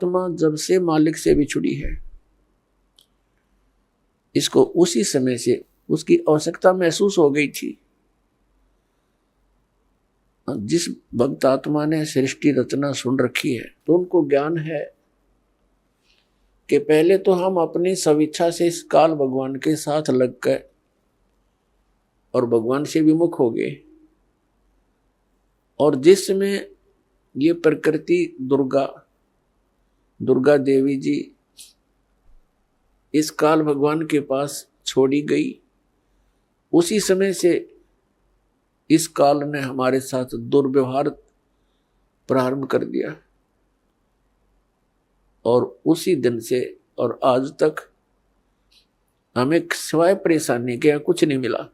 आत्मा जब से मालिक से बिछुड़ी है, इसको उसी समय से उसकी आवश्यकता महसूस हो गई थी। जिस भक्त आत्मा ने सृष्टि रचना सुन रखी है तो उनको ज्ञान है कि पहले तो हम अपनी स्वेच्छा से इस काल भगवान के साथ लग गए और भगवान से विमुख हो गए, और जिसमें ये प्रकृति दुर्गा देवी जी इस काल भगवान के पास छोड़ी गई, उसी समय से इस काल ने हमारे साथ दुर्व्यवहार प्रारंभ कर दिया, और उसी दिन से और आज तक हमें सिवाय परेशानी के कुछ नहीं मिला।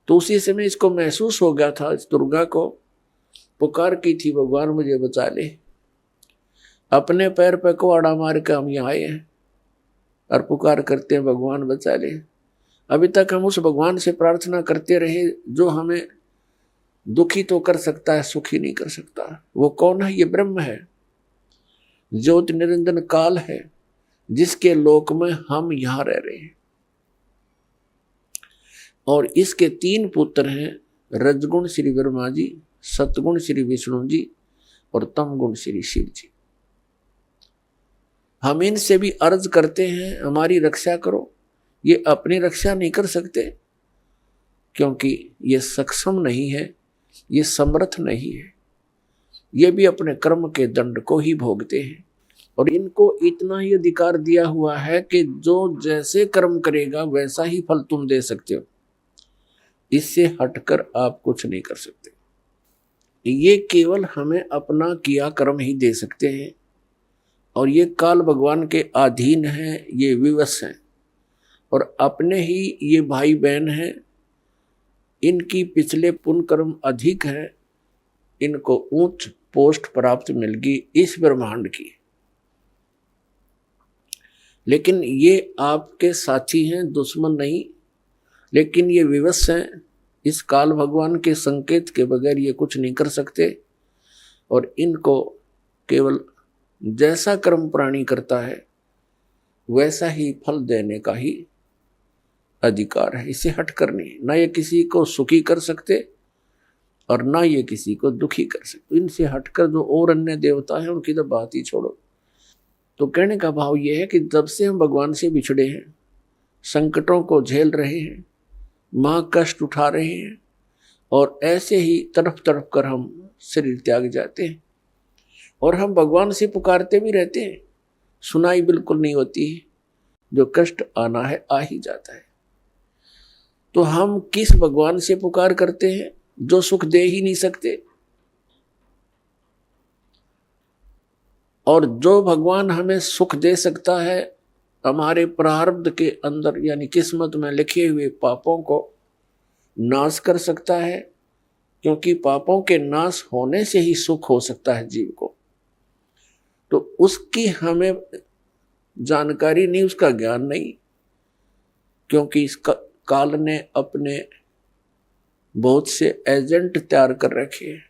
तो उसी समय इसको महसूस हो गया था, इस दुर्गा को पुकार की थी, भगवान मुझे बचा ले। अपने पैर पे कुआड़ा मार के हम यहाँ आए हैं और पुकार करते हैं भगवान बचा ले। अभी तक हम उस भगवान से प्रार्थना करते रहे जो हमें दुखी तो कर सकता है, सुखी नहीं कर सकता। वो कौन है? ये ब्रह्म है, ज्योत निरंजन काल है, जिसके लोक में हम यहां रह रहे हैं। और इसके 3 पुत्र हैं, रजगुण श्री ब्रह्मा जी, सतगुण श्री विष्णु जी और तमगुण श्री शिव जी। हम इनसे भी अर्ज करते हैं हमारी रक्षा करो। ये अपनी रक्षा नहीं कर सकते क्योंकि ये सक्षम नहीं है, ये समर्थ नहीं है, ये भी अपने कर्म के दंड को ही भोगते हैं। और इनको इतना ही अधिकार दिया हुआ है कि जो जैसे कर्म करेगा वैसा ही फल तुम दे सकते हो, इससे हटकर आप कुछ नहीं कर सकते। ये केवल हमें अपना किया कर्म ही दे सकते हैं, और ये काल भगवान के अधीन है, ये विवश हैं, और अपने ही ये भाई बहन हैं, इनकी पिछले पुण्य कर्म अधिक है, इनको उच्च पोस्ट प्राप्त मिल गई इस ब्रह्मांड की। लेकिन ये आपके साथी हैं, दुश्मन नहीं, लेकिन ये विवश हैं। इस काल भगवान के संकेत के बगैर ये कुछ नहीं कर सकते, और इनको केवल जैसा कर्म प्राणी करता है वैसा ही फल देने का ही अधिकार है, इसे हटकर नहीं। ना ये किसी को सुखी कर सकते और ना ये किसी को दुखी कर सकते। इनसे हटकर जो और अन्य देवता है उनकी तो बात ही छोड़ो। तो कहने का भाव ये है कि जब से हम भगवान से बिछड़े हैं, संकटों को झेल रहे हैं, मां कष्ट उठा रहे हैं, और ऐसे ही तड़प तड़प कर हम शरीर त्याग जाते हैं, और हम भगवान से पुकारते भी रहते हैं, सुनाई बिल्कुल नहीं होती है। जो कष्ट आना है आ ही जाता है। तो हम किस भगवान से पुकार करते हैं जो सुख दे ही नहीं सकते, और जो भगवान हमें सुख दे सकता है हमारे प्रारब्ध के अंदर यानी किस्मत में लिखे हुए पापों को नाश कर सकता है, क्योंकि पापों के नाश होने से ही सुख हो सकता है जीव को। तो उसकी हमें जानकारी नहीं, उसका ज्ञान नहीं, क्योंकि इसका काल ने अपने बहुत से एजेंट तैयार कर रखे हैं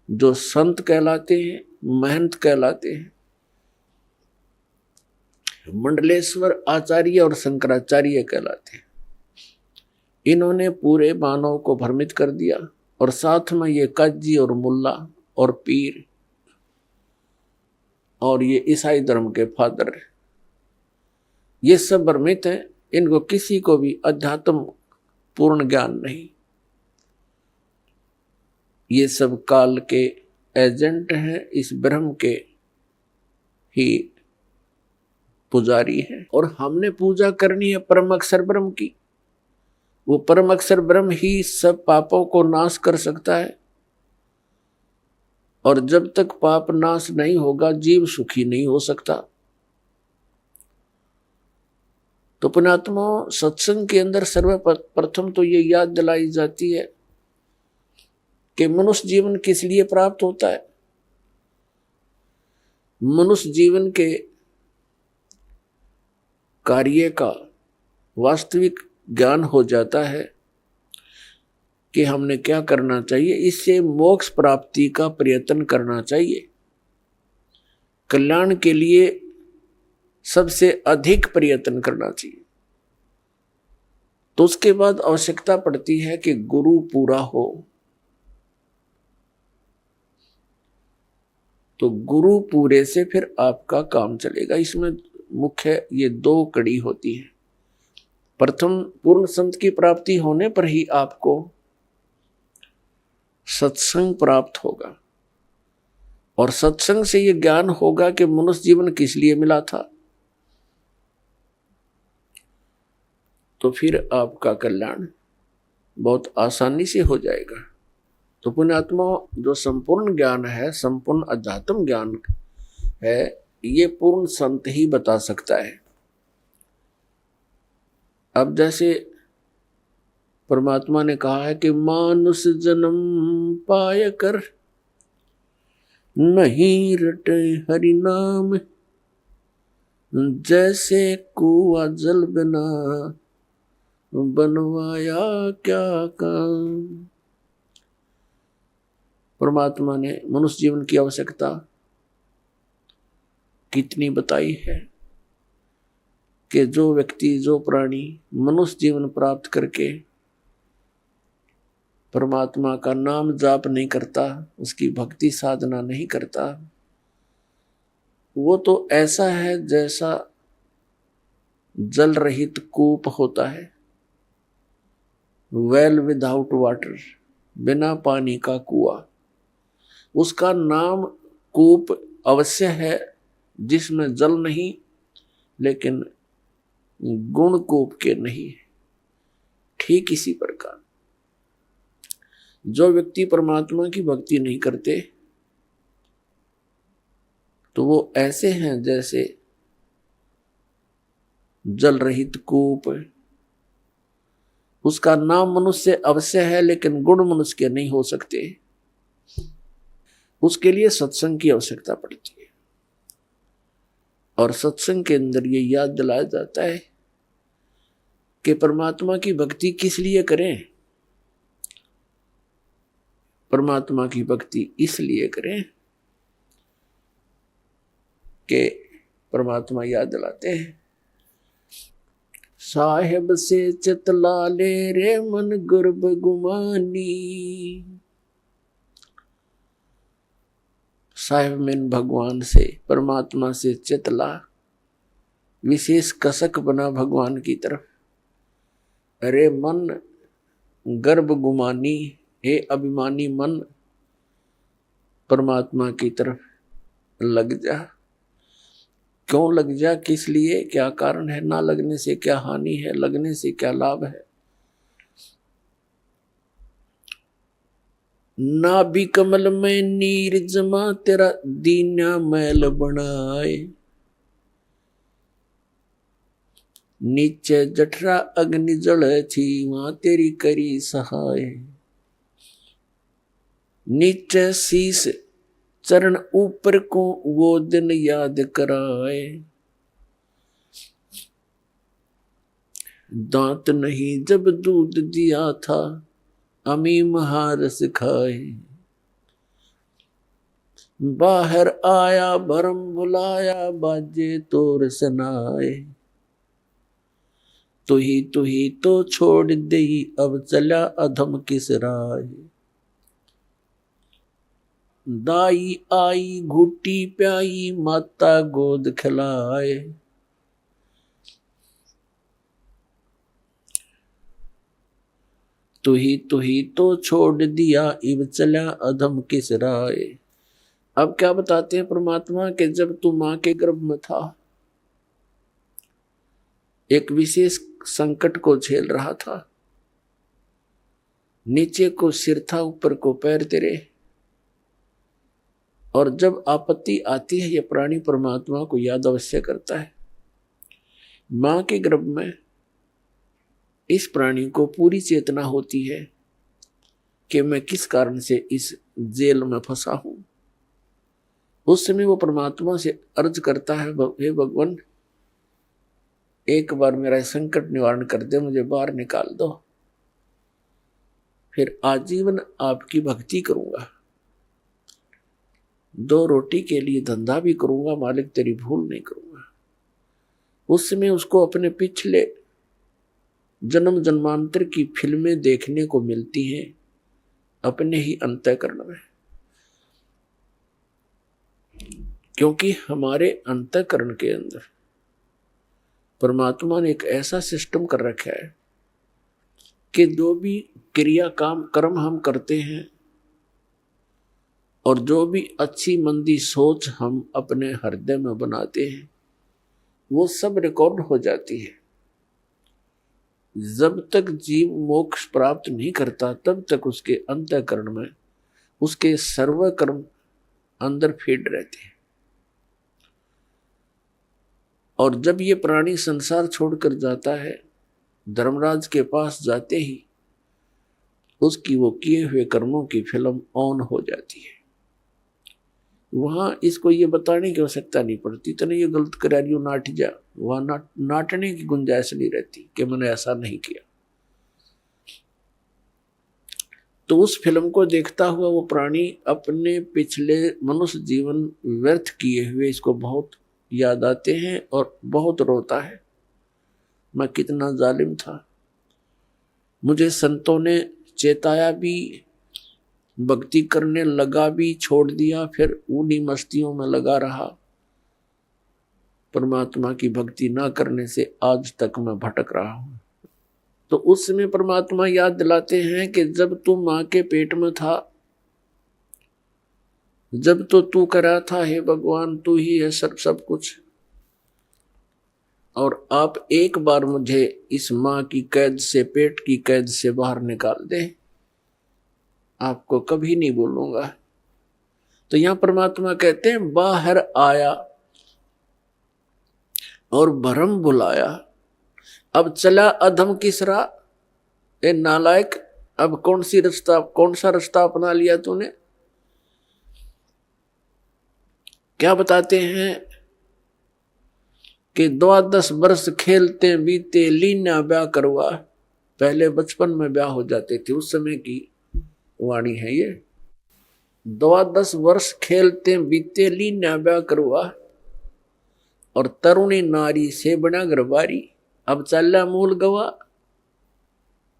जो संत कहलाते हैं, महंत कहलाते हैं। मंडलेश्वर आचार्य और शंकराचार्य कहलाते हैं। इन्होंने पूरे मानव को भ्रमित कर दिया, और साथ में ये काजी और मुल्ला और पीर और ये ईसाई धर्म के फादर, ये सब भ्रमित हैं। इनको किसी को भी अध्यात्म पूर्ण ज्ञान नहीं। ये सब काल के एजेंट हैं, इस ब्रह्म के ही पुजारी हैं, और हमने पूजा करनी है परम अक्षर ब्रह्म की। वो परम अक्षर ब्रह्म ही सब पापों को नाश कर सकता है, और जब तक पाप नाश नहीं होगा जीव सुखी नहीं हो सकता। तो पुण्यात्मा, सत्संग के अंदर सर्वप्रथम तो ये याद दिलाई जाती है कि मनुष्य जीवन किस लिए प्राप्त होता है। मनुष्य जीवन के कार्य का वास्तविक ज्ञान हो जाता है कि हमने क्या करना चाहिए, इससे मोक्ष प्राप्ति का प्रयत्न करना चाहिए। कल्याण के लिए सबसे अधिक प्रयत्न करना चाहिए। तो उसके बाद आवश्यकता पड़ती है कि गुरु पूरा हो। तो गुरु पूरे से फिर आपका काम चलेगा। इसमें मुख्य ये दो कड़ी होती है। प्रथम, पूर्ण संत की प्राप्ति होने पर ही आपको सत्संग प्राप्त होगा, और सत्संग से ये ज्ञान होगा कि मनुष्य जीवन किस लिए मिला था। तो फिर आपका कल्याण बहुत आसानी से हो जाएगा। तो पुण्यात्मा, जो संपूर्ण ज्ञान है, संपूर्ण अध्यात्म ज्ञान है, ये पूर्ण संत ही बता सकता है। अब जैसे परमात्मा ने कहा है कि मानुष जन्म पाय कर नहीं रटे हरि नाम, जैसे कुआ जल बिना बनवाया क्या काम। परमात्मा ने मनुष्य जीवन की आवश्यकता कितनी बताई है कि जो व्यक्ति, जो प्राणी मनुष्य जीवन प्राप्त करके परमात्मा का नाम जाप नहीं करता, उसकी भक्ति साधना नहीं करता, वो तो ऐसा है जैसा जल रहित कूप होता है, वेल विदाउट वाटर, बिना पानी का कुआं। उसका नाम कूप अवश्य है जिसमें जल नहीं, लेकिन गुण कूप के नहीं। ठीक इसी प्रकार जो व्यक्ति परमात्मा की भक्ति नहीं करते, तो वो ऐसे हैं जैसे जल रहित कूप। उसका नाम मनुष्य अवश्य है, लेकिन गुण मनुष्य के नहीं हो सकते। उसके लिए सत्संग की आवश्यकता पड़ती है, और सत्संग के अंदर ये याद दिलाया जाता है कि परमात्मा की भक्ति किस लिए करें। परमात्मा की भक्ति इसलिए करें कि परमात्मा याद दिलाते हैं, साहेब से चितला ले रे मन गर्भ गुमानी। साहेब में भगवान से, परमात्मा से चितला, विशेष कसक बना भगवान की तरफ। अरे मन गर्भ गुमानी, हे अभिमानी मन, परमात्मा की तरफ लग जा। क्यों लग जा, किस लिए, क्या कारण है? ना लगने से क्या हानि है, लगने से क्या लाभ है? ना भी कमल में नीर जमा, तेरा दीना मैल बनाए। नीचे जठरा अग्नि जल थी, वहां तेरी करी सहाय। नीचे शीस चरण ऊपर को, वो दिन याद कराए। दांत नहीं जब दूध दिया था, अमी महारस खाए। बाहर आया भरम बुलाया, बाजे तोर सनाए। तू ही तो छोड़ दे, अब चला अधम किस राय। दाई आई घुटी प्याई, माता गोद खिलाए। तू ही तो छोड़ दिया, इब चला अधम किस राय। अब क्या बताते हैं परमात्मा के, जब तू मां के गर्भ में था, एक विशेष संकट को झेल रहा था। नीचे को सिर था, ऊपर को पैर तेरे। और जब आपत्ति आती है, यह प्राणी परमात्मा को याद अवश्य करता है। मां के गर्भ में इस प्राणी को पूरी चेतना होती है कि मैं किस कारण से इस जेल में फंसा हूं। उस समय वो परमात्मा से अर्ज करता है, हे भगवान, एक बार मेरा संकट निवारण कर दे, मुझे बाहर निकाल दो, फिर आजीवन आपकी भक्ति करूंगा। 2 रोटी के लिए धंधा भी करूंगा, मालिक तेरी भूल नहीं करूंगा। उस समय उसको अपने पिछले जन्म जन्मांतर की फिल्में देखने को मिलती हैं अपने ही अंतःकरण में, क्योंकि हमारे अंतःकरण के अंदर परमात्मा ने एक ऐसा सिस्टम कर रखा है कि जो भी क्रिया काम कर्म हम करते हैं और जो भी अच्छी मंदी सोच हम अपने हृदय में बनाते हैं वो सब रिकॉर्ड हो जाती है। जब तक जीव मोक्ष प्राप्त नहीं करता तब तक उसके अंतःकरण में उसके सर्व कर्म अंदर फीड रहते हैं। और जब ये प्राणी संसार छोड़कर जाता है, धर्मराज के पास जाते ही उसकी वो किए हुए कर्मों की फिल्म ऑन हो जाती है। वहां इसको ये बताने की आवश्यकता नहीं पड़ती, तो ये गलत करा रही हो, नाट जा। वहां नाटने की गुंजाइश नहीं रहती कि मैंने ऐसा नहीं किया। तो उस फिल्म को देखता हुआ वो प्राणी अपने पिछले मनुष्य जीवन व्यर्थ किए हुए इसको बहुत याद आते हैं और बहुत रोता है, मैं कितना जालिम था, मुझे संतों ने चेताया भी, भक्ति करने लगा भी, छोड़ दिया, फिर उन्हीं मस्तियों में लगा रहा। परमात्मा की भक्ति ना करने से आज तक मैं भटक रहा हूं। तो उस समय परमात्मा याद दिलाते हैं कि जब तू मां के पेट में था, जब तो तू करा था, हे भगवान तू ही है सब कुछ, और आप एक बार मुझे इस मां की कैद से, पेट की कैद से बाहर निकाल दे, आपको कभी नहीं बोलूंगा। तो यहां परमात्मा कहते हैं बाहर आया और भरम बुलाया, अब चला अधम किसरा, ए नालायक, अब कौन सा रास्ता अपना लिया तूने। क्या बताते हैं कि 12 वर्ष खेलते बीते, लीना ब्याह करवा। पहले बचपन में ब्याह हो जाते थे, उस समय की वाणी है ये। 12 वर्ष खेलते बीते, लीना ब्याह करवा, और तरुणी नारी से बना गरबारी, अब चला मूल गवा।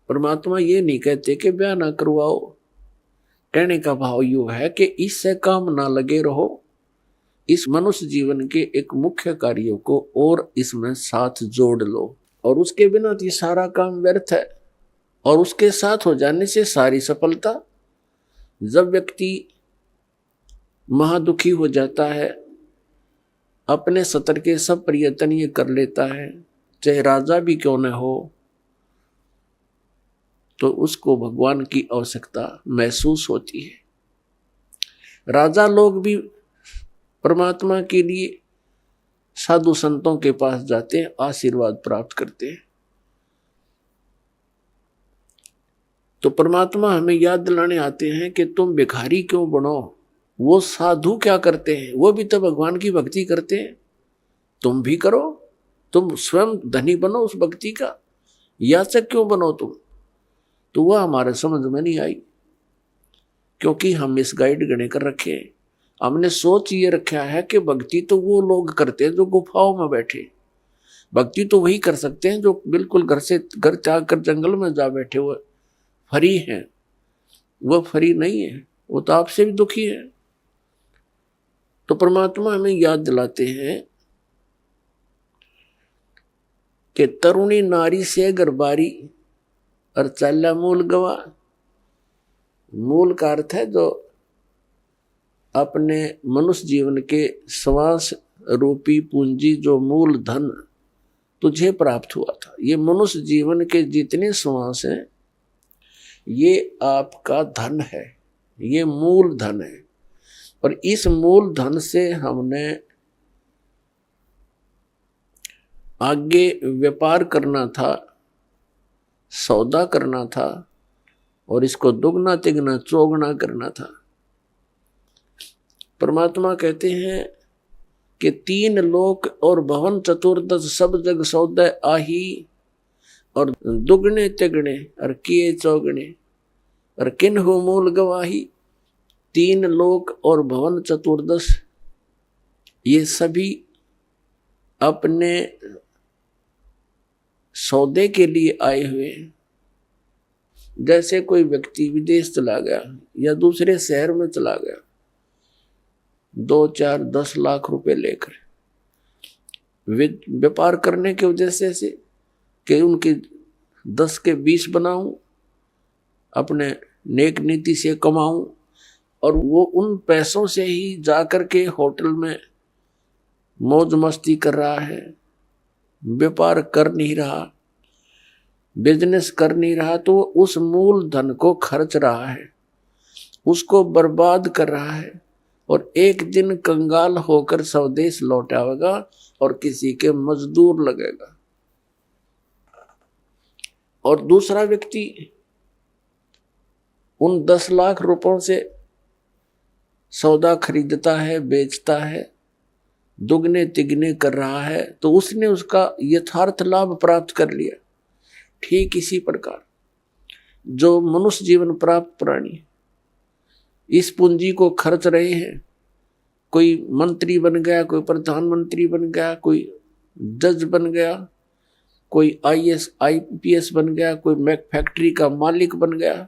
परमात्मा ये नहीं कहते कि ब्याह ना करवाओ, कहने का भाव यू है कि इससे काम ना लगे रहो, इस मनुष्य जीवन के एक मुख्य कार्यों को और इसमें साथ जोड़ लो, और उसके बिना तो ये सारा काम व्यर्थ है, और उसके साथ हो जाने से सारी सफलता। जब व्यक्ति महादुखी हो जाता है, अपने सतर के सब प्रयत्न ये कर लेता है, चाहे राजा भी क्यों न हो, तो उसको भगवान की आवश्यकता महसूस होती है। राजा लोग भी परमात्मा के लिए साधु संतों के पास जाते हैं, आशीर्वाद प्राप्त करते हैं। तो परमात्मा हमें याद दिलाने आते हैं कि तुम भिखारी क्यों बनो, वो साधु क्या करते हैं, वो भी तो भगवान की भक्ति करते हैं, तुम भी करो, तुम स्वयं धनी बनो उस भक्ति का, याचक क्यों बनो तुम। तो वह हमारे समझ में नहीं आई, क्योंकि हम इस गाइड गणे कर रखे हैं। हमने सोच ये रखा है कि भक्ति तो वो लोग करते हैं जो गुफाओं में बैठे, भक्ति तो वही कर सकते हैं जो बिल्कुल घर त्याग कर जंगल में जा बैठे, वो फरी हैं। वह फरी नहीं है, वो तो आपसे भी दुखी है। तो परमात्मा हमें याद दिलाते हैं कि तरुणी नारी से गरबारी और चाला मूल गवा। मूल का अर्थ है जो अपने मनुष्य जीवन के श्वास रूपी पूंजी, जो मूल धन तुझे प्राप्त हुआ था। ये मनुष्य जीवन के जितने श्वास हैं ये आपका धन है, ये मूल धन है, और इस मूल धन से हमने आगे व्यापार करना था, सौदा करना था, और इसको दुगना तिगना चौगुना करना था। परमात्मा कहते हैं कि 3 लोक और भवन चतुर्दश सब जग सौदे आही, और दुगने तिगने और किए चौगने और किन हो मूल गवाही। तीन लोक और भवन चतुर्दश, ये सभी अपने सौदे के लिए आए हुए। जैसे कोई व्यक्ति विदेश चला गया या दूसरे शहर में चला गया 2, 4, 10 लाख रुपए लेकर व्यापार करने की वजह से कि उनकी 10 के 20 बनाऊं, अपने नेक नीति से कमाऊं, और वो उन पैसों से ही जाकर के होटल में मौज मस्ती कर रहा है, व्यापार कर नहीं रहा, बिजनेस कर नहीं रहा, तो उस मूल धन को खर्च रहा है, उसको बर्बाद कर रहा है, और एक दिन कंगाल होकर स्वदेश लौट आएगा और किसी के मजदूर लगेगा। और दूसरा व्यक्ति उन 10 लाख रुपयों से सौदा खरीदता है, बेचता है, दुगने तिगने कर रहा है, तो उसने उसका यथार्थ लाभ प्राप्त कर लिया। ठीक इसी प्रकार जो मनुष्य जीवन प्राप्त प्राणी इस पूंजी को खर्च रहे हैं, कोई मंत्री बन गया, कोई प्रधानमंत्री बन गया, कोई जज बन गया, कोई IAS IPS बन गया, कोई फैक्ट्री का मालिक बन गया,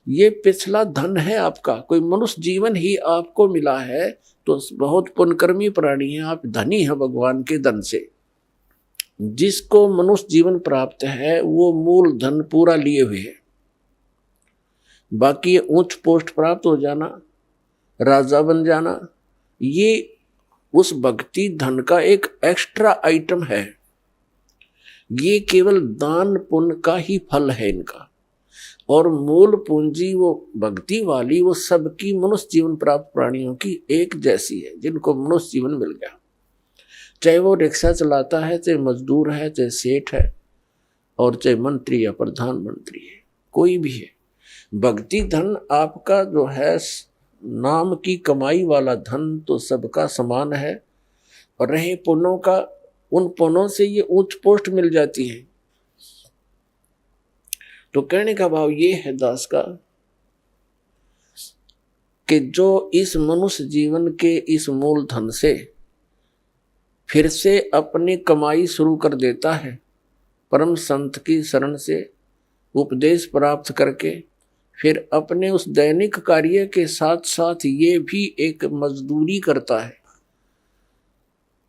ये पिछला धन है आपका। कोई मनुष्य जीवन ही आपको मिला है तो बहुत पुण्यकर्मी प्राणी है, आप धनी है भगवान के धन से। जिसको मनुष्य जीवन प्राप्त है वो मूल धन पूरा लिए हुए है। बाकी उच्च पोस्ट प्राप्त हो जाना, राजा बन जाना, ये उस भक्ति धन का एक एक्स्ट्रा आइटम है। ये केवल दान पुण्य का ही फल है इनका, और मूल पूंजी वो भक्ति वाली वो सबकी मनुष्य जीवन प्राप्त प्राणियों की एक जैसी है, जिनको मनुष्य जीवन मिल गया। चाहे वो रिक्शा चलाता है, चाहे मजदूर है, चाहे सेठ है, और चाहे मंत्री या प्रधानमंत्री है, कोई भी है। भक्ति धन आपका जो है नाम की कमाई वाला धन तो सबका समान है। और रहे पुण्यों का, उन पुण्यों से ये उच्च पोस्ट मिल जाती है। तो कहने का भाव ये है दास का कि जो इस मनुष्य जीवन के इस मूल धन से फिर से अपनी कमाई शुरू कर देता है, परम संत की शरण से उपदेश प्राप्त करके फिर अपने उस दैनिक कार्य के साथ साथ ये भी एक मजदूरी करता है,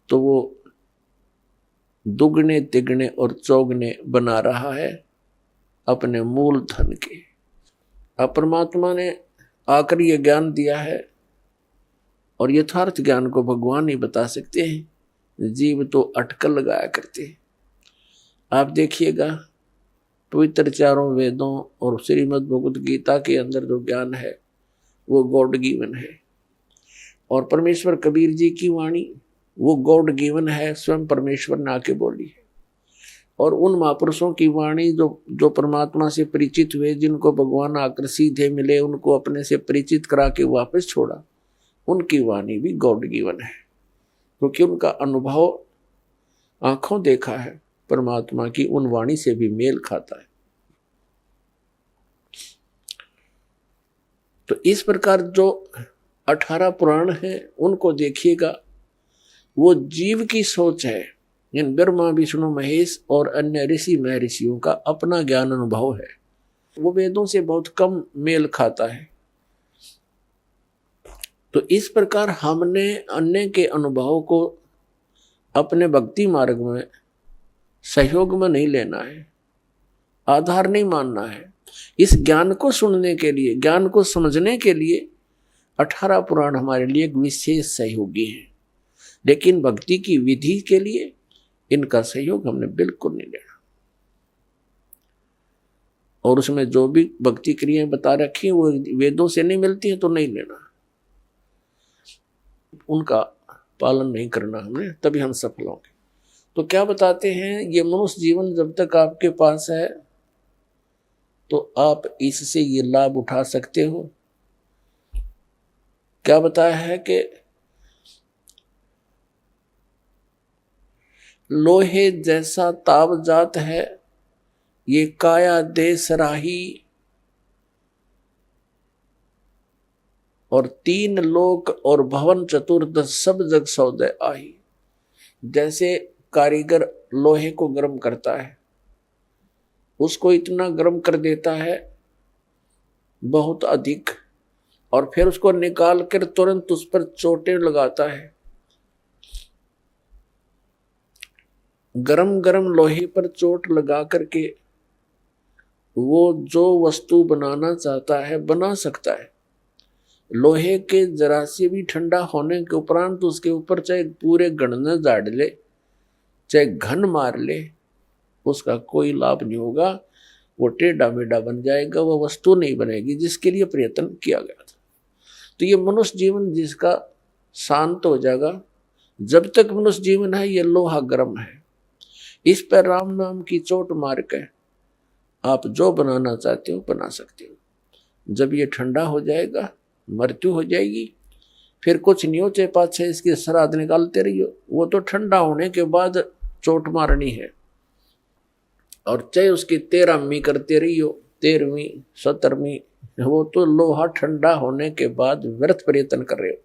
तो वो दुगने तिगने और चौगने बना रहा है अपने मूल धन के। अब परमात्मा ने आकर ये ज्ञान दिया है, और यथार्थ ज्ञान को भगवान ही बता सकते हैं, जीव तो अटकल लगाया करते हैं। आप देखिएगा पवित्र चारों वेदों और श्रीमद् भगवद गीता के अंदर जो ज्ञान है वो गॉड गिवन है, और परमेश्वर कबीर जी की वाणी वो गॉड गिवन है, स्वयं परमेश्वर ने आके बोली है। और उन महापुरुषों की वाणी जो परमात्मा से परिचित हुए, जिनको भगवान आकर सीधे मिले, उनको अपने से परिचित करा के वापस छोड़ा, उनकी वाणी भी गॉड गिवन है, क्योंकि उनका अनुभव आंखों देखा है परमात्मा की उन वाणी से भी मेल खाता है। तो इस प्रकार जो 18 पुराण हैं उनको देखिएगा, वो जीव की सोच है। इन ब्रह्मा विष्णु महेश और अन्य ऋषि महर्षियों का अपना ज्ञान अनुभव है, वो वेदों से बहुत कम मेल खाता है। तो इस प्रकार हमने अन्य के अनुभव को अपने भक्ति मार्ग में सहयोग में नहीं लेना है, आधार नहीं मानना है। इस ज्ञान को सुनने के लिए, ज्ञान को समझने के लिए 18 पुराण हमारे लिए एक विशेष सहयोगी हैं, लेकिन भक्ति की विधि के लिए इनका सहयोग हमने बिल्कुल नहीं लेना। और उसमें जो भी भक्ति क्रियाएं बता रखी हैं वो वेदों से नहीं मिलती हैं तो नहीं लेना, उनका पालन नहीं करना हमने, तभी हम सफल होंगे। तो क्या बताते हैं, ये मनुष्य जीवन जब तक आपके पास है तो आप इससे ये लाभ उठा सकते हो। क्या बताया है कि लोहे जैसा ताव जात है ये काया दे सराही, और तीन लोक और भवन चतुर्दश सब जग सौदय आही। जैसे कारीगर लोहे को गर्म करता है, उसको इतना गर्म कर देता है बहुत अधिक, और फिर उसको निकाल कर तुरंत उस पर चोटें लगाता है। गरम गरम लोहे पर चोट लगा करके वो जो वस्तु बनाना चाहता है बना सकता है। लोहे के जरा से भी ठंडा होने के उपरांत उसके ऊपर चाहे पूरे गणना झाड़ ले, चाहे घन मार ले, उसका कोई लाभ नहीं होगा। वो टेढ़ा मेढ़ा बन जाएगा, वो वस्तु नहीं बनेगी जिसके लिए प्रयत्न किया गया था। तो ये मनुष्य जीवन जिसका शांत हो जाएगा, जब तक मनुष्य जीवन है ये लोहा गर्म है, इस पर राम नाम की चोट मार के आप जो बनाना चाहते हो बना सकते हो। जब ये ठंडा हो जाएगा, मृत्यु हो जाएगी, फिर कुछ नहीं हो, चाहे पाछे इसकी श्राद्ध निकालते रहियो, वो तो ठंडा होने के बाद चोट मारनी है। और चाहे उसकी 13वीं करते रहियो, 13वीं 17वीं, वो तो लोहा ठंडा होने के बाद व्यर्थ प्रयत्न कर रहे हो।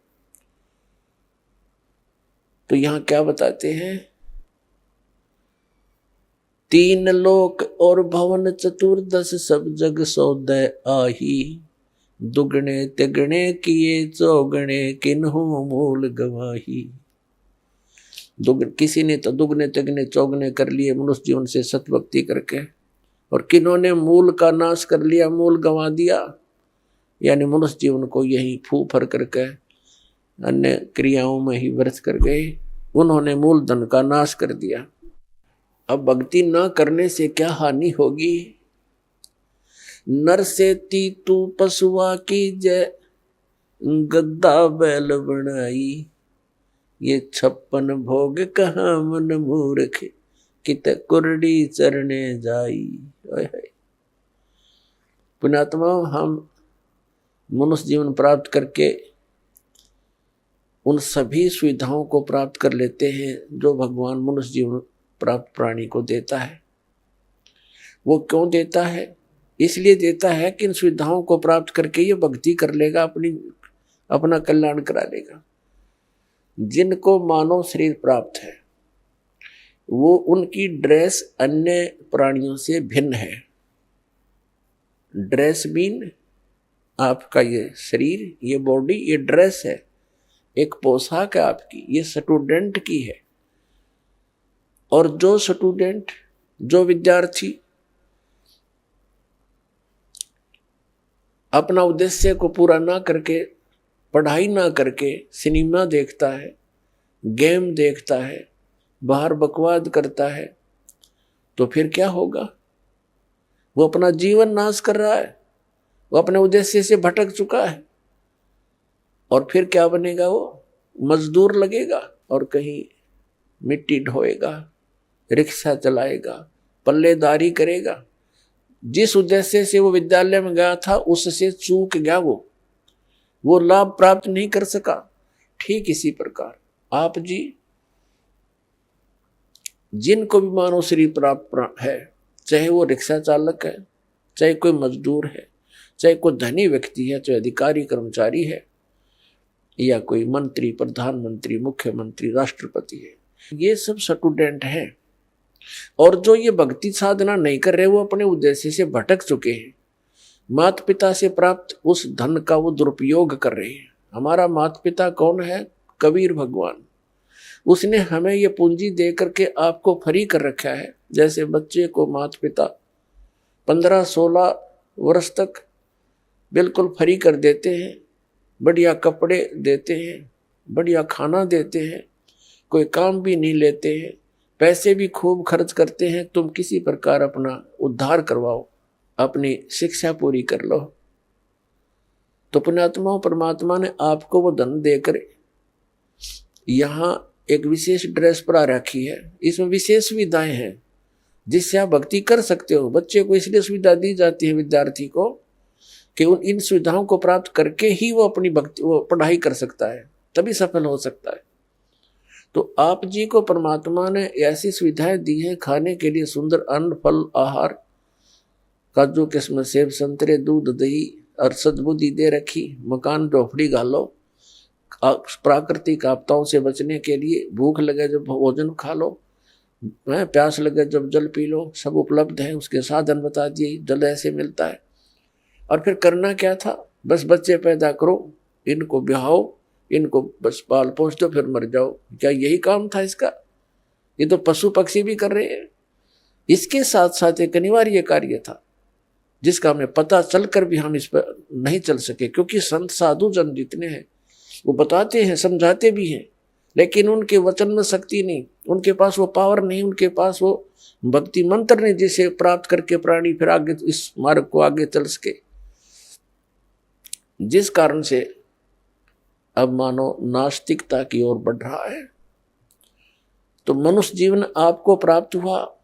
तो यहां क्या बताते हैं, तीन लोक और भवन चतुर्दश सब जग सौदय आही। दुगने तिगने किए चौगने किन्हु मूल गवाही। किसी ने तो दुगने तिगने चौगने कर लिए मनुष्य जीवन से सतभक्ति करके, और किन्होंने मूल का नाश कर लिया, मूल गंवा दिया, यानी मनुष्य जीवन को यही फू फर करके अन्य क्रियाओं में ही व्यर्थ कर गए। उन्होंने मूल धन का नाश कर दिया। अब भक्ति न करने से क्या हानि होगी। नर से तीतू पशुआ की जय, गद्दा बैल बनाई। ये 56 भोग कहाँ मन मूर्ख, कित कुरडी चरने जाई। पुण्यात्मा, हम मनुष्य जीवन प्राप्त करके उन सभी सुविधाओं को प्राप्त कर लेते हैं जो भगवान मनुष्य जीवन प्राप्त प्राणी को देता है। वो क्यों देता है? इसलिए देता है कि इन सुविधाओं को प्राप्त करके ये भक्ति कर लेगा, अपना कल्याण करा लेगा। जिनको मानव शरीर प्राप्त है, वो उनकी ड्रेस अन्य प्राणियों से भिन्न है। ड्रेस मीन आपका ये शरीर, ये बॉडी, ये ड्रेस है, एक पोशाक है आपकी, ये स्टूडेंट की है। और जो स्टूडेंट, जो विद्यार्थी अपना उद्देश्य को पूरा ना करके, पढ़ाई ना करके सिनेमा देखता है, गेम देखता है, बाहर बकवाद करता है, तो फिर क्या होगा? वो अपना जीवन नाश कर रहा है, वो अपने उद्देश्य से भटक चुका है। और फिर क्या बनेगा? वो मजदूर लगेगा और कहीं मिट्टी ढोएगा, रिक्शा चलाएगा, पल्लेदारी करेगा। जिस उद्देश्य से वो विद्यालय में गया था उससे चूक गया, वो लाभ प्राप्त नहीं कर सका। ठीक इसी प्रकार आप जी, जिनको भी मानव शरीर प्राप्त है, चाहे वो रिक्शा चालक है, चाहे कोई मजदूर है, चाहे कोई धनी व्यक्ति है, चाहे अधिकारी कर्मचारी है, या कोई मंत्री, प्रधानमंत्री, मुख्यमंत्री, राष्ट्रपति है, ये सब स्टूडेंट हैं। और जो ये भक्ति साधना नहीं कर रहे, वो अपने उद्देश्य से भटक चुके हैं। माता पिता से प्राप्त उस धन का वो दुरुपयोग कर रहे हैं। हमारा माता पिता कौन है? कबीर भगवान। उसने हमें ये पूंजी दे करके आपको फ्री कर रखा है। जैसे बच्चे को माता पिता 15-16 वर्ष तक बिल्कुल फ्री कर देते हैं, बढ़िया कपड़े देते हैं, बढ़िया खाना देते हैं, कोई काम भी नहीं लेते हैं, पैसे भी खूब खर्च करते हैं, तुम किसी प्रकार अपना उद्धार करवाओ, अपनी शिक्षा पूरी कर लो। तो पुण्यात्मा, परमात्मा ने आपको वो धन देकर यहाँ एक विशेष ड्रेस पर रखी है। इसमें विशेष सुविधाएं हैं जिससे आप भक्ति कर सकते हो। बच्चे को इसलिए सुविधा दी जाती है, विद्यार्थी को, कि इन सुविधाओं को प्राप्त करके ही वो अपनी भक्ति, वो पढ़ाई कर सकता है, तभी सफल हो सकता है। तो आप जी को परमात्मा ने ऐसी सुविधाएं दी है, खाने के लिए सुंदर अन्न, फल, आहार, काजू किस्म, सेब, संतरे, दूध, दही, और सद्बुद्धि दे रखी, मकान झोपड़ी घालो, प्राकृतिक आपदाओं से बचने के लिए भूख लगे जब भोजन खा लो, प्यास लगे जब जल पी लो, सब उपलब्ध है। उसके साधन बता दिए, जल ऐसे मिलता है। और फिर करना क्या था, बस बच्चे पैदा करो, इनको ब्याहो, इनको बस पाल पोस दो, फिर मर जाओ। क्या यही काम था इसका? ये तो पशु पक्षी भी कर रहे हैं। इसके साथ साथ एक अनिवार्य कार्य था जिसका हमें पता चलकर भी हम इस पर नहीं चल सके, क्योंकि संत साधु जन जितने हैं वो बताते हैं, समझाते भी हैं, लेकिन उनके वचन में शक्ति नहीं, उनके पास वो पावर नहीं, उनके पास वो भक्ति मंत्र नहीं जिसे प्राप्त करके प्राणी फिर आगे इस मार्ग को आगे चल सके। जिस कारण से अब मानो नास्तिकता की ओर बढ़ रहा है। तो मनुष्य जीवन आपको प्राप्त हुआ,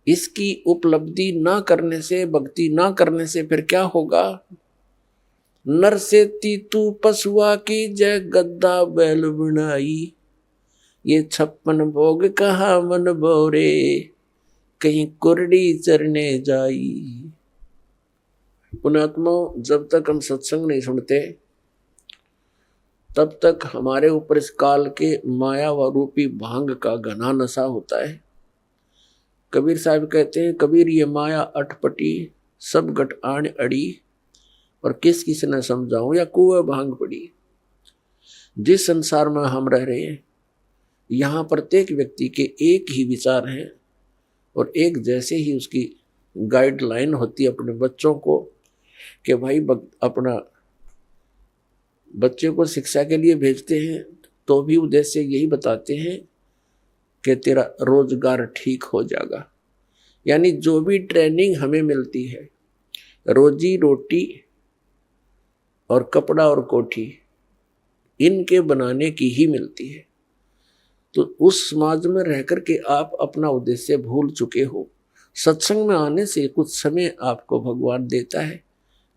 इसकी उपलब्धि ना करने से, भक्ति ना करने से फिर क्या होगा? नर से तीतू पशुआ की जय गद्दा बैल बनाई, ये 56 भोग कहा मन बोरे, कहीं कुरडी चरने जाई। पुणात्मा, जब तक हम सत्संग नहीं सुनते तब तक हमारे ऊपर इस काल के माया व रूपी भांग का घना नशा होता है। कबीर साहब कहते हैं, कबीर ये माया अटपटी सब गट आण अड़ी, और किस किस ने समझाऊं या कुएं भांग पड़ी। जिस संसार में हम रह रहे हैं यहाँ प्रत्येक व्यक्ति के एक ही विचार हैं और एक जैसे ही उसकी गाइडलाइन होती है अपने बच्चों को कि भाई अपना बच्चे को शिक्षा के लिए भेजते हैं तो भी उद्देश्य यही बताते हैं कि तेरा रोजगार ठीक हो जाएगा। यानी जो भी ट्रेनिंग हमें मिलती है, रोजी रोटी और कपड़ा और कोठी इनके बनाने की ही मिलती है। तो उस समाज में रहकर के आप अपना उद्देश्य भूल चुके हो। सत्संग में आने से कुछ समय आपको भगवान देता है,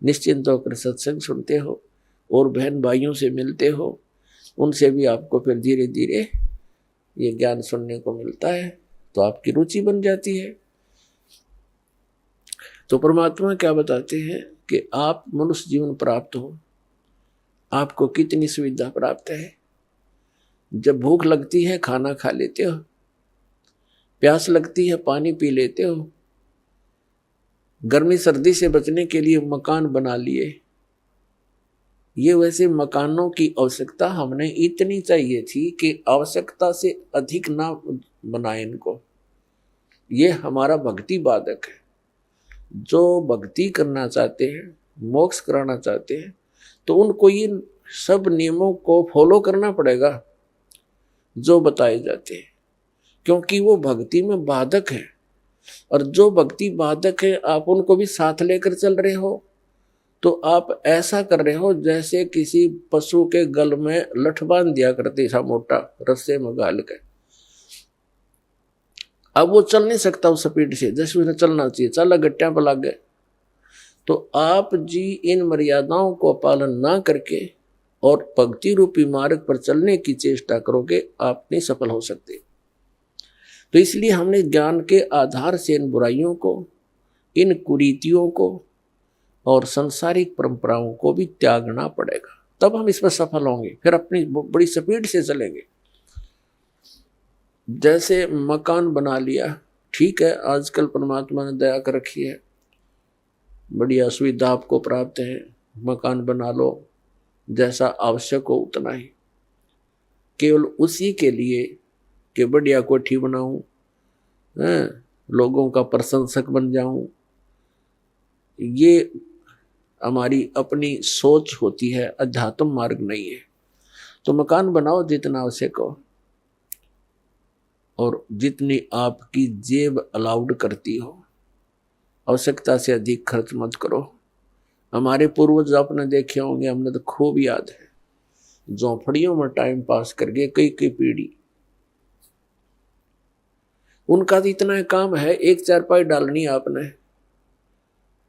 निश्चिंत होकर सत्संग सुनते हो और बहन भाइयों से मिलते हो, उनसे भी आपको फिर धीरे धीरे ये ज्ञान सुनने को मिलता है, तो आपकी रुचि बन जाती है। तो परमात्मा क्या बताते हैं कि आप मनुष्य जीवन प्राप्त हो, आपको कितनी सुविधा प्राप्त है। जब भूख लगती है खाना खा लेते हो, प्यास लगती है पानी पी लेते हो, गर्मी सर्दी से बचने के लिए मकान बना लिए। ये वैसे मकानों की आवश्यकता हमने इतनी चाहिए थी कि आवश्यकता से अधिक ना बनाए इनको। ये हमारा भक्ति बाधक है। जो भक्ति करना चाहते हैं, मोक्ष कराना चाहते हैं, तो उनको ये सब नियमों को फॉलो करना पड़ेगा जो बताए जाते हैं, क्योंकि वो भक्ति में बाधक है। और जो भक्ति बाधक है आप उनको भी साथ लेकर चल रहे हो, तो आप ऐसा कर रहे हो जैसे किसी पशु के गल में लठ बांध दिया करते था मोटा रस्से में गाल के। अब वो चल नहीं सकता उस स्पीड से जैसे उन्हें चलना चाहिए, चला गट्टियां पर लग गए। तो आप जी इन मर्यादाओं को पालन ना करके और भक्ति रूपी मार्ग पर चलने की चेष्टा करोगे, आप नहीं सफल हो सकते। तो इसलिए हमने ज्ञान के आधार से इन बुराइयों को, इन कुरीतियों को और सांसारिक परंपराओं को भी त्यागना पड़ेगा, तब हम इसमें सफल होंगे। फिर अपनी बड़ी स्पीड से चलेंगे। जैसे मकान बना लिया, ठीक है, आजकल परमात्मा ने दया कर रखी है, बढ़िया सुविधा आपको प्राप्त है, मकान बना लो, जैसा आवश्यक हो उतना ही, केवल उसी के लिए कि बढ़िया कोठी बनाऊं, लोगों का प्रशंसक बन जाऊं। ये हमारी अपनी सोच होती है, अध्यात्म मार्ग नहीं है। तो मकान बनाओ जितना आवश्यक हो और जितनी आपकी जेब अलाउड करती हो, आवश्यकता से अधिक खर्च मत करो। हमारे पूर्वज आपने देखे होंगे, हमने तो खूब याद है, झोंपड़ियों में टाइम पास करके कई कई पीढ़ी। उनका तो इतना काम है, एक चारपाई डालनी है आपने,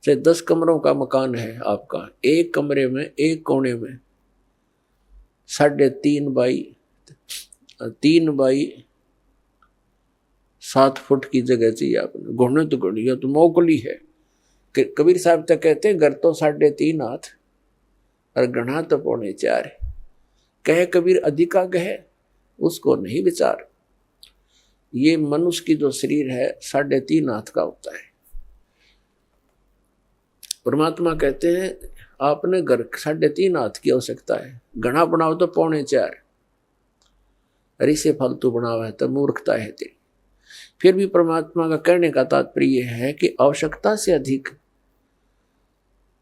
चाहे 10 कमरों का मकान है आपका, एक कमरे में एक कोने में 3.5 बाई 3 बाई 7 फुट की जगह चाहिए आपने। घुड़ने तो घुड़िया तो मोकली है, कबीर साहब तो कहते हैं घर तो 3.5 हाथ और गणा तो 4.25। कह कबीर अधिका कहे उसको नहीं विचार। ये मनुष्य की जो शरीर है 3.5 हाथ का होता है। परमात्मा कहते हैं आपने घर 3.5 हाथ की आवश्यकता है, घना बनाओ तो 4.25। अरे से फालतू बनावा है तो मूर्खता है तेरी। फिर भी परमात्मा का कहने का तात्पर्य है कि आवश्यकता से अधिक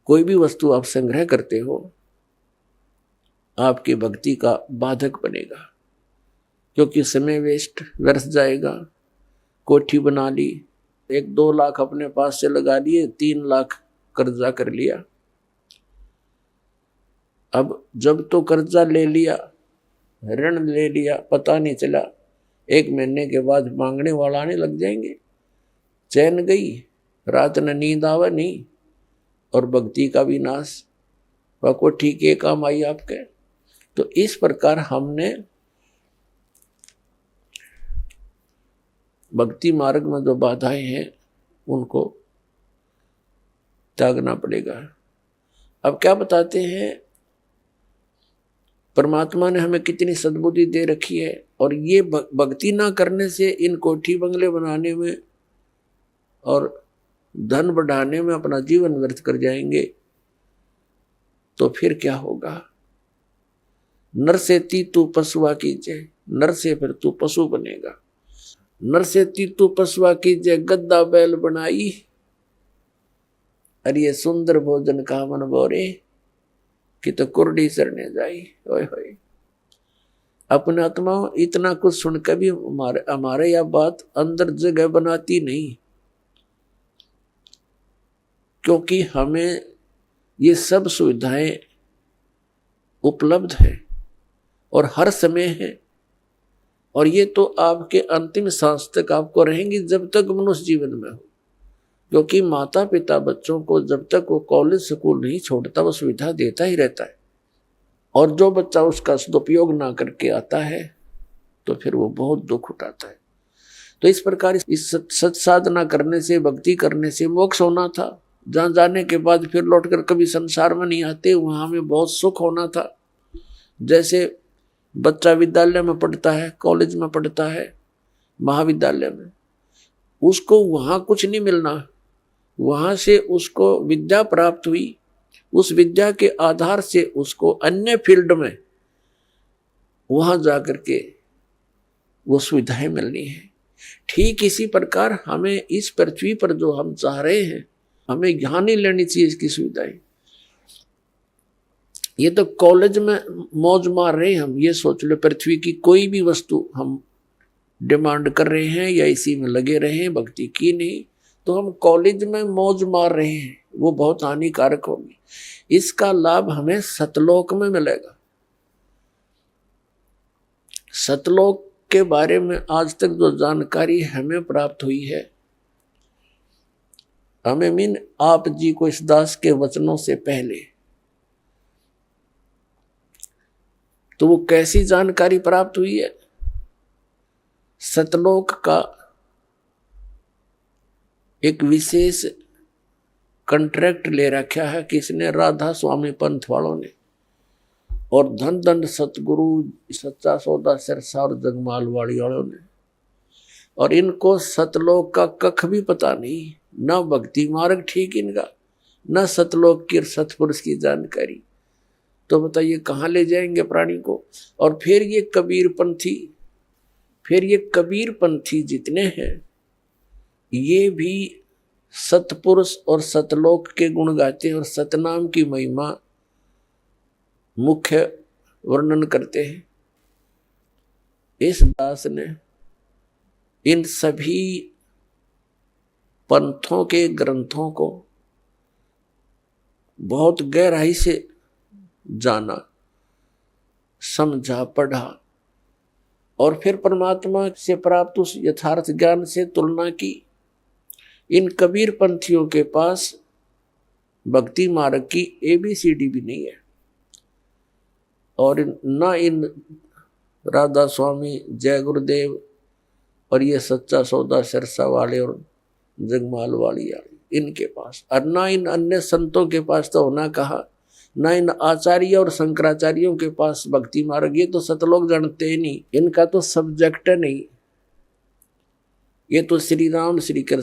कोई भी वस्तु आप संग्रह करते हो आपकी भक्ति का बाधक बनेगा, क्योंकि समय वेस्ट व्यर्थ जाएगा। कोठी बना ली, 1-2 लाख अपने पास से लगा लिए, 3 लाख कर्जा कर लिया। अब जब तो कर्जा ले लिया, ऋण ले लिया, पता नहीं चला 1 महीने के बाद मांगने वाला आने लग जाएंगे। चैन गई, रात न नींद आवा नहीं, और भक्ति का भी नाश। वह ठीक है काम आई आपके। तो इस प्रकार हमने भक्ति मार्ग में जो बाधाएं हैं उनको त्यागना पड़ेगा। अब क्या बताते हैं, परमात्मा ने हमें कितनी सद्बुद्धि दे रखी है, और ये भक्ति ना करने से इन कोठी बंगले बनाने में और धन बढ़ाने में अपना जीवन व्यर्थ कर जाएंगे, तो फिर क्या होगा। नर से तू पशुआ कीजिए, नर से फिर तू पशु बनेगा। नर से तू पशुआ कीजिए, गद्दा बैल बनाई, अरे ये सुंदर भोजन का मन बोरे कि तो कुर्डी सरने जाई। ओए होए, अपने आत्मा इतना कुछ सुनकर भी हमारे यह बात अंदर जगह बनाती नहीं, क्योंकि हमें ये सब सुविधाएं उपलब्ध है और हर समय है, और ये तो आपके अंतिम सांस तक आपको रहेंगी जब तक मनुष्य जीवन में हो। क्योंकि माता पिता बच्चों को जब तक वो कॉलेज स्कूल नहीं छोड़ता वो सुविधा देता ही रहता है, और जो बच्चा उसका सदुपयोग ना करके आता है तो फिर वो बहुत दुख उठाता है। तो इस प्रकार इस सत्साधना करने से, भक्ति करने से मोक्ष होना था। जहाँ जाने के बाद फिर लौटकर कभी संसार में नहीं आते, वहाँ हमें बहुत सुख होना था। जैसे बच्चा विद्यालय में पढ़ता है, कॉलेज में पढ़ता है, महाविद्यालय में, उसको वहाँ कुछ नहीं मिलना, वहाँ से उसको विद्या प्राप्त हुई, उस विद्या के आधार से उसको अन्य फील्ड में वहाँ जाकर के वो सुविधाएं मिलनी है। ठीक इसी प्रकार हमें इस पृथ्वी पर जो हम चाह रहे हैं, हमें यहाँ नहीं लेनी चाहिए इसकी सुविधाएं। ये तो कॉलेज में मौज मार रहे हैं हम, ये सोच लो पृथ्वी की कोई भी वस्तु हम डिमांड कर रहे हैं या इसी में लगे रहे हैं, भक्ति की नहीं, तो हम कॉलेज में मौज मार रहे हैं, वो बहुत हानिकारक होगी। इसका लाभ हमें सतलोक में मिलेगा। सतलोक के बारे में आज तक जो जानकारी हमें प्राप्त हुई है, हमें मीन आप जी को इस दास के वचनों से पहले, तो वो कैसी जानकारी प्राप्त हुई है। सतलोक का एक विशेष कॉन्ट्रैक्ट ले रखा है किसने, राधा स्वामी पंथ वालों ने, और धन धन सतगुरु सच्चा सौदा सिरसा और जगमाल वाली वालों ने। और इनको सतलोक का कख भी पता नहीं, ना भक्ति मार्ग ठीक इनका, ना सतलोक की सतपुरुष की जानकारी। तो बताइए कहाँ ले जाएंगे प्राणी को। और फिर ये कबीर पंथी जितने हैं, ये भी सतपुरुष और सतलोक के गुण गाते हैं और सतनाम की महिमा मुख्य वर्णन करते हैं। इस दास ने इन सभी पंथों के ग्रंथों को बहुत गहराई से जाना, समझा, पढ़ा, और फिर परमात्मा से प्राप्त उस यथार्थ ज्ञान से तुलना की। इन कबीर पंथियों के पास भक्ति मार्ग की ABCD भी नहीं है, और न इन राधा स्वामी, जय गुरुदेव और ये सच्चा सौदा सिरसा वाले और जगमाल वाली इनके पास, और न इन अन्य संतों के पास तो होना कहा, न इन आचार्य और शंकराचार्यों के पास भक्ति मार्ग। ये तो सतलोक जानते ही नहीं, इनका तो सब्जेक्ट नहीं। ये तो श्री राम श्री कृष्ण